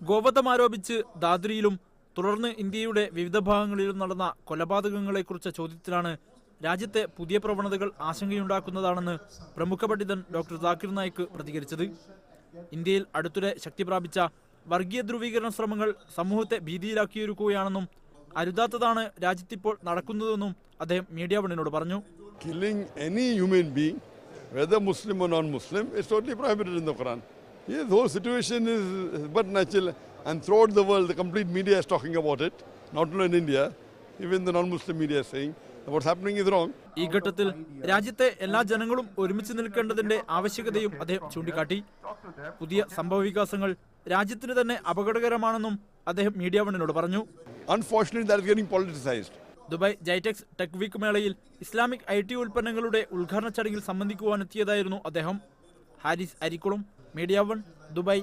ഗോവധം ആരോപിച്ച് ദാദ്രിയിലും തുടർന്ന് ഇന്ത്യയുടെ വിവിധ ഭാഗങ്ങളിലും നടന്ന കൊലപാതകങ്ങളെക്കുറിച്ച ചോദ്യത്തിലാണ് രാജ്യത്തെ പുതിയ പ്രവണതകൾ ആശങ്കയുണ്ടാക്കുന്നതാണെന്ന് പ്രമുഖ പണ്ഡിതൻ ഡോക്ടർ സാക്കിർ നായിക് പ്രതികരിച്ചത്. ഇന്ത്യയിൽ അടുത്തിടെ ശക്തി പ്രാപിച്ച വർഗീയ ധ്രുവീകരണ ശ്രമങ്ങൾ സമൂഹത്തെ ഭീതിയിലാക്കിയൊരുക്കുകയാണെന്നും അരുതാത്തതാണ് രാജ്യത്തിപ്പോൾ നടക്കുന്നതെന്നും അദ്ദേഹം മീഡിയ വണ്ണിനോട് പറഞ്ഞു. Killing any human being, whether Muslim or non-Muslim, is totally prohibited in the Quran. Yes, the whole situation is but natural, and throughout the world, the complete media is talking about it. Not only in India, even the non-Muslim media is saying what's happening is wrong. ഈ ഘട്ടത്തിൽ രാജ്യത്തെ എല്ലാ ജനങ്ങളും ഒരുമിച്ച് നിൽക്കേണ്ടതിന്റെ ആവശ്യകതയും അദ്ദേഹം ചൂണ്ടിക്കാട്ടി. പുതിയ സംഭവവികാസങ്ങൾ രാജ്യത്തിന് തന്നെ അപകടകരമാണെന്നും അദ്ദേഹം മീഡിയ വണ്ണിനോട് പറഞ്ഞു. Unfortunately, that is getting politicized. Dubai GITEX tech week മേളയിൽ ഇസ്ലാമിക് IT ഉൽപ്പന്നങ്ങളുടെ ഉദ്ഘാടന ചടങ്ങിൽ സംബന്ധിക്കുവാനെത്തിയതായിരുന്നു അദ്ദേഹം. ഹാരിസ് അരിക്കുളം, മീഡിയ വൺ, ദുബായ്.